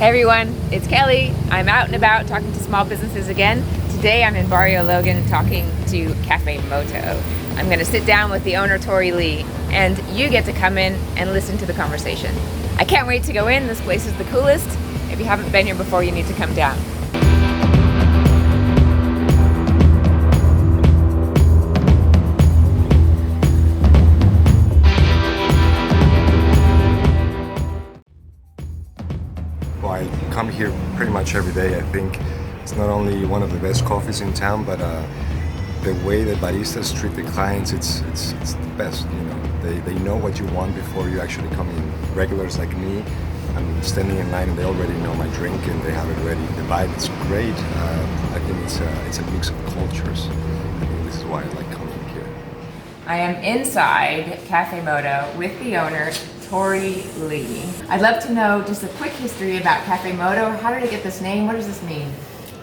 Hey everyone, it's Kelly. I'm out and about talking to small businesses again. Today I'm in Barrio Logan talking to Café Moto. I'm going to sit down with the owner, Torrey Lee, and you get to come in and listen to the conversation. I can't wait to go in. This place is the coolest. If you haven't been here before, you need to come down. Well, I come here pretty much every day. I think it's not only one of the best coffees in town, but the way that baristas treat the clients, it's the best. You know, they know what you want before you actually come in. Regulars like me, I'm standing in line and they already know my drink and they have it ready. The vibe is great. I think it's a mix of cultures. I think this is why I like coming here. I am inside Café Moto with the owner, Torrey Lee. I'd love to know just a quick history about Café Moto. How did it get this name? What does this mean?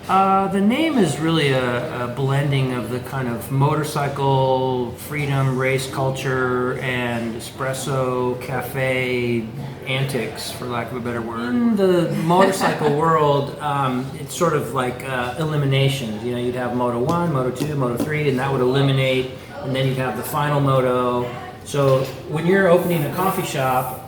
The name is really a blending of the kind of motorcycle, freedom, race culture, and espresso, cafe antics, for lack of a better word. In the motorcycle world, it's sort of like eliminations. You know, you'd have Moto 1, Moto 2, Moto 3, and that would eliminate, and then you'd have the final Moto. So when you're opening a coffee shop,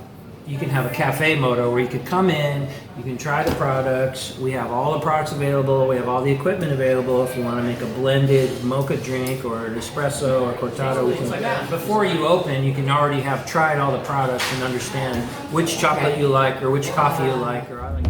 you can have a Café Moto where you could come in, you can try the products. We have all the products available. We have all the equipment available. If you want to make a blended mocha drink or an espresso or cortado, we can. Before you open, you can already have tried all the products and understand which chocolate you like or which coffee you like. Or I like.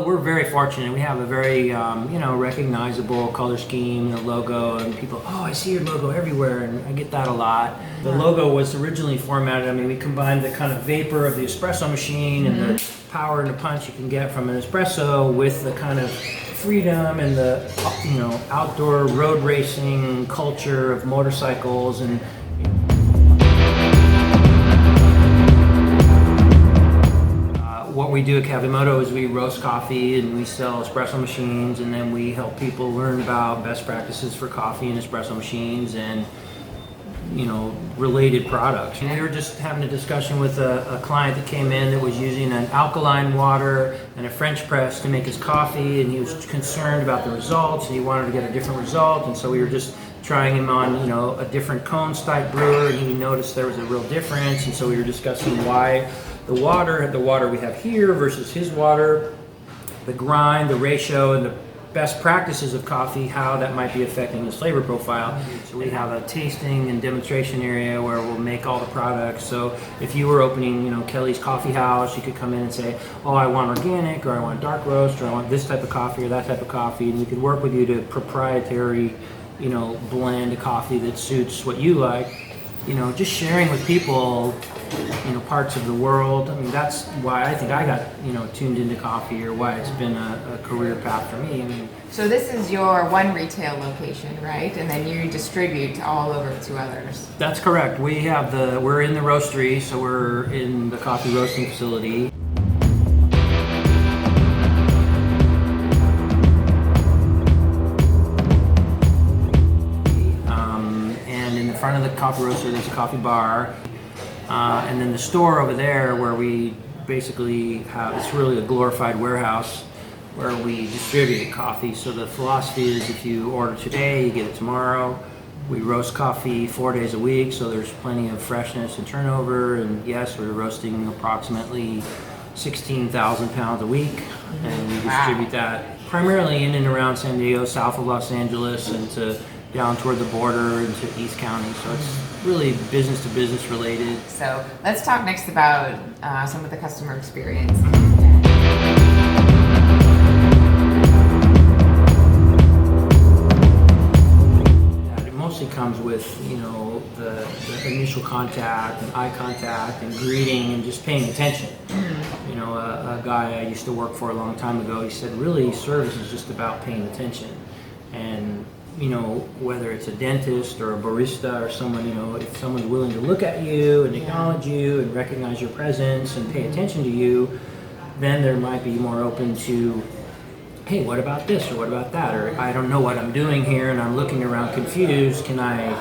We're very fortunate. We have a very, recognizable color scheme, the logo, and people, oh, I see your logo everywhere, and I get that a lot. The logo was originally formatted, I mean, we combined the kind of vapor of the espresso machine and the power and the punch you can get from an espresso with the kind of freedom and the, outdoor road racing culture of motorcycles. And what we do at Café Moto is we roast coffee and we sell espresso machines, and then we help people learn about best practices for coffee and espresso machines and related products. And we were just having a discussion with a client that came in that was using an alkaline water and a French press to make his coffee, and he was concerned about the results and he wanted to get a different result, and so we were just trying him on a different cones type brewer, and he noticed there was a real difference, and so we were discussing why the water we have here versus his water, the grind, the ratio, and the best practices of coffee, how that might be affecting his flavor profile. So we have a tasting and demonstration area where we'll make all the products. So if you were opening, Kelly's Coffee House, you could come in and say, oh, I want organic, or I want dark roast, or I want this type of coffee or that type of coffee, and we could work with you to proprietary, blend a coffee that suits what you like. Just sharing with people, parts of the world. I mean, that's why I think I got, tuned into coffee, or why it's been a career path for me. I mean, so this is your one retail location, right? And then you distribute all over to others. That's correct. We're in the roastery, so we're in the coffee roasting facility. In front of the coffee roaster, there's a coffee bar, and then the store over there where we basically have, it's really a glorified warehouse where we distribute coffee. So the philosophy is if you order today, you get it tomorrow. We roast coffee 4 days a week, so there's plenty of freshness and turnover, and yes, we're roasting approximately 16,000 pounds a week, and we distribute that primarily in and around San Diego, south of Los Angeles, and down toward the border into East County. So it's really business to business related. So let's talk next about some of the customer experience. It mostly comes with the initial contact and eye contact and greeting and just paying attention. A guy I used to work for a long time ago, he said really service is just about paying attention. And whether it's a dentist or a barista or someone, if someone's willing to look at you and acknowledge you and recognize your presence and pay attention to you, then there might be more open to, hey, what about this or what about that? Or I don't know what I'm doing here and I'm looking around confused. Can I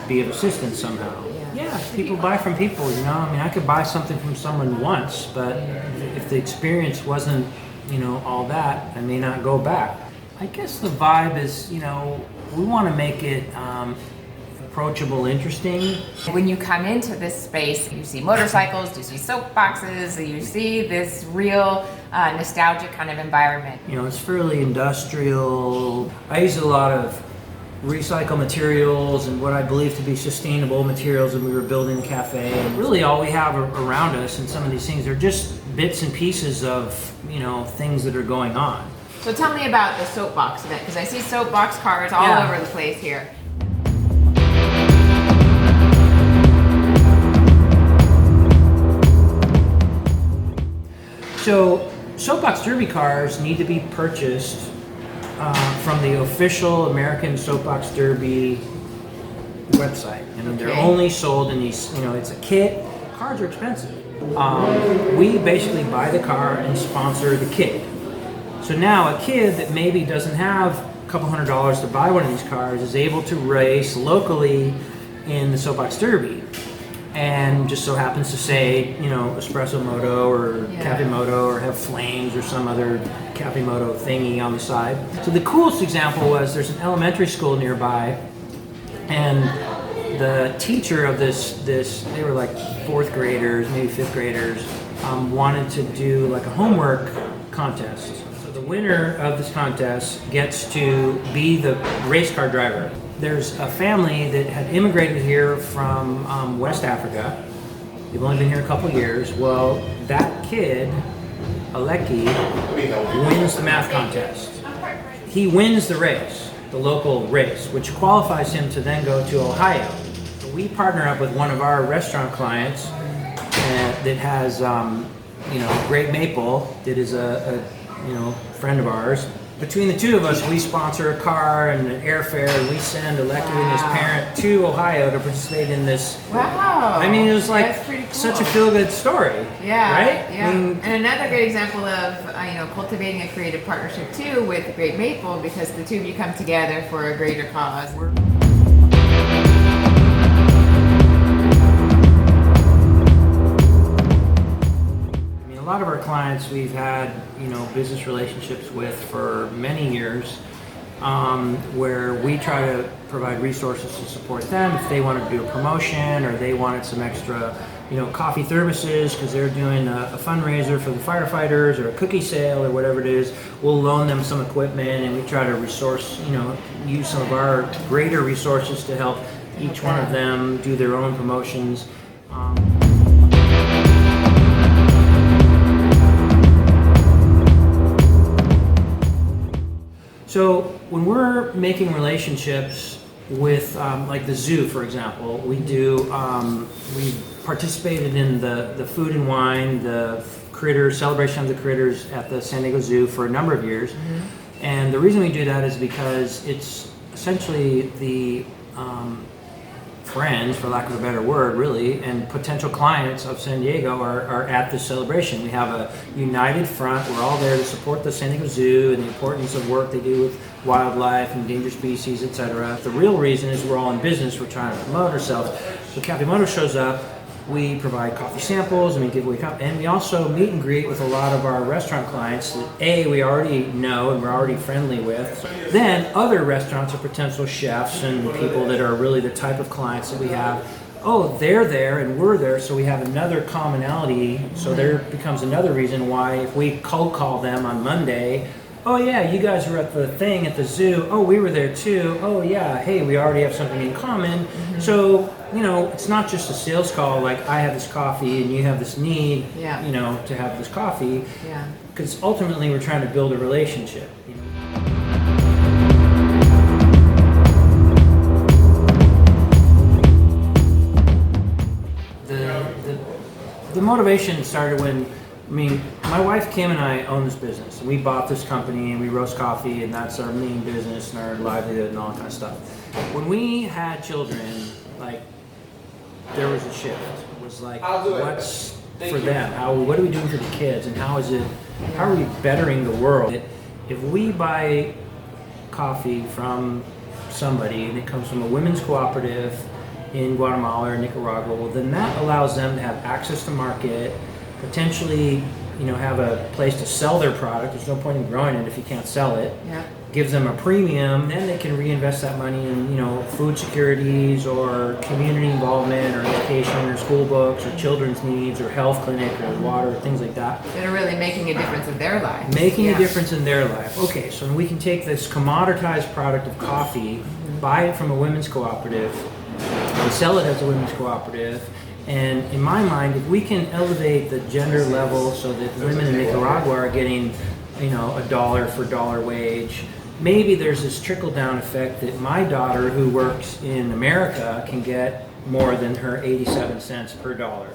be of assistance somehow. Yeah, people buy from people, you know. I mean, I could buy something from someone once, but if the experience wasn't, you know, all that, I may not go back. I guess the vibe is, you know, we want to make it approachable, interesting. When you come into this space, you see motorcycles, you see soap boxes, you see this real nostalgic kind of environment. You know, it's fairly industrial. I use a lot of recycled materials and what I believe to be sustainable materials when we were building the cafe. And really all we have around us and some of these things are just bits and pieces of, you know, things that are going on. So tell me about the soapbox event, because I see soapbox cars all over the place here. So soapbox derby cars need to be purchased from the official American Soapbox Derby website. I mean, they're only sold in these, you know, it's a kit. Cars are expensive. We basically buy the car and sponsor the kit. So now a kid that maybe doesn't have a couple $100s to buy one of these cars is able to race locally in the Soapbox Derby. And just so happens to say, you know, Espresso Moto or Café Moto or have flames or some other Café Moto thingy on the side. So the coolest example was there's an elementary school nearby, and the teacher of this they were like fourth graders, maybe fifth graders, wanted to do like a homework contest. So the winner of this contest gets to be the race car driver. There's a family that had immigrated here from West Africa. They've only been here a couple years. Well, that kid, Aleki, wins the math contest. He wins the race, the local race, which qualifies him to then go to Ohio. So we partner up with one of our restaurant clients that has, you know, Great Maple, that is a you know, friend of ours. Between the two of us, we sponsor a car and an airfare, and we send Aleki and his parent to Ohio to participate in this. Wow. I mean, it was like cool. Such a feel-good story. Yeah. Right? Yeah. I mean, and another great example of you know, cultivating a creative partnership too with Great Maple, because the two of you come together for a greater cause. A lot of our clients we've had, you know, business relationships with for many years, where we try to provide resources to support them if they wanted to do a promotion or they wanted some extra, you know, coffee thermoses because they're doing a fundraiser for the firefighters or a cookie sale or whatever it is. We'll loan them some equipment and we try to use some of our greater resources to help each one of them do their own promotions. So when we're making relationships with, like the zoo, for example, we participated in the food and wine, the critters, celebration of the critters at the San Diego Zoo for a number of years. Mm-hmm. And the reason we do that is because it's essentially the friends, for lack of a better word, really, and potential clients of San Diego are at this celebration. We have a united front. We're all there to support the San Diego Zoo and the importance of work they do with wildlife, endangered species, etc. The real reason is we're all in business. We're trying to promote ourselves. So Café Moto shows up. We provide coffee samples and we give away coffee. And we also meet and greet with a lot of our restaurant clients that we already know and we're already friendly with. Then other restaurants or potential chefs and people that are really the type of clients that we have. Oh, they're there and we're there, so we have another commonality. So there becomes another reason why if we cold call them on Monday, oh yeah, you guys were at the thing at the zoo. Oh, we were there too. Oh yeah, hey, we already have something in common. Mm-hmm. So, you know, it's not just a sales call like I have this coffee and you have this need, you know, to have this coffee. Yeah. Because ultimately we're trying to build a relationship. You know? The motivation started when, I mean, my wife Kim and I own this business. We bought this company and we roast coffee and that's our main business and our livelihood and all that kind of stuff. When we had children, like, there was a shift. It was like, what's for them? What are we doing for the kids and how are we bettering the world? If we buy coffee from somebody and it comes from a women's cooperative in Guatemala or Nicaragua, well, then that allows them to have access to market, potentially, have a place to sell their product. There's no point in growing it if you can't sell it. Yeah. Gives them a premium, then they can reinvest that money in, food securities or community involvement or education or school books or children's needs or health clinic or water, things like that. That are really making a difference in their lives. Making a difference in their life. Okay, so we can take this commoditized product of coffee, buy it from a women's cooperative, and sell it as a women's cooperative. And in my mind, if we can elevate the gender level so that women in Nicaragua are getting, a dollar for dollar wage, maybe there's this trickle-down effect that my daughter who works in America can get more than her 87 cents per dollar.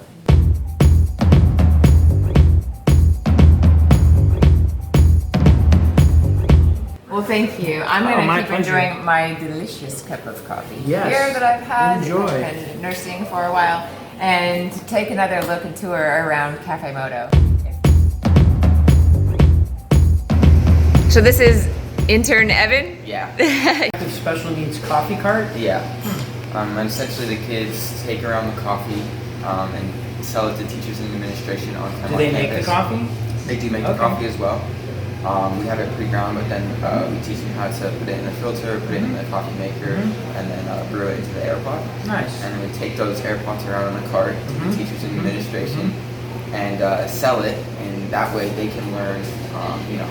Well, thank you. I'm going my to keep pleasure. enjoying my delicious cup of coffee Yes. here that I've had Enjoy. and nursing for a while, and take another look and tour around Café Moto. So this is intern Evan? Yeah. Special needs coffee cart? Yeah. And essentially the kids take around the coffee and sell it to teachers and administration on campus. Do they make the coffee? They do make the coffee as well. We have it pre-ground, but then we teach them how to put it in the filter, put it in the coffee maker, and then brew it into the air pot. Nice. And then we take those air pots around on the cart to the teachers and administration and sell it, and that way they can learn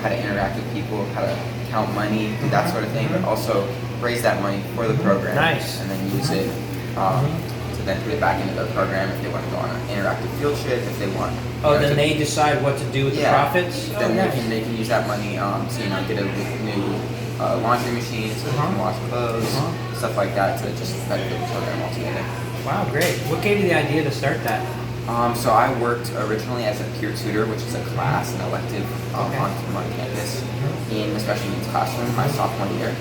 how to interact with people, how to count money, do that sort of thing, but also raise that money for the program. Nice. And then use it to then put it back into the program if they want to go on an interactive field trip, if they want. Then they decide what to do with the profits? Then they can use that money to get a new laundry machine so they can wash clothes, stuff like that to just benefit the program altogether. Wow, great. What gave you the idea to start that? So I worked originally as a peer tutor, which is a class, an elective on campus in the special needs classroom my sophomore year.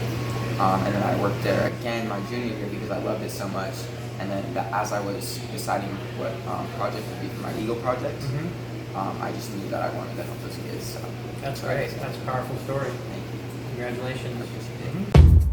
And then I worked there again my junior year because I loved it so much. And then as I was deciding what project would be for my Eagle project, I just knew that I wanted to help those kids. So That's great. That's a powerful story. thank you. Congratulations.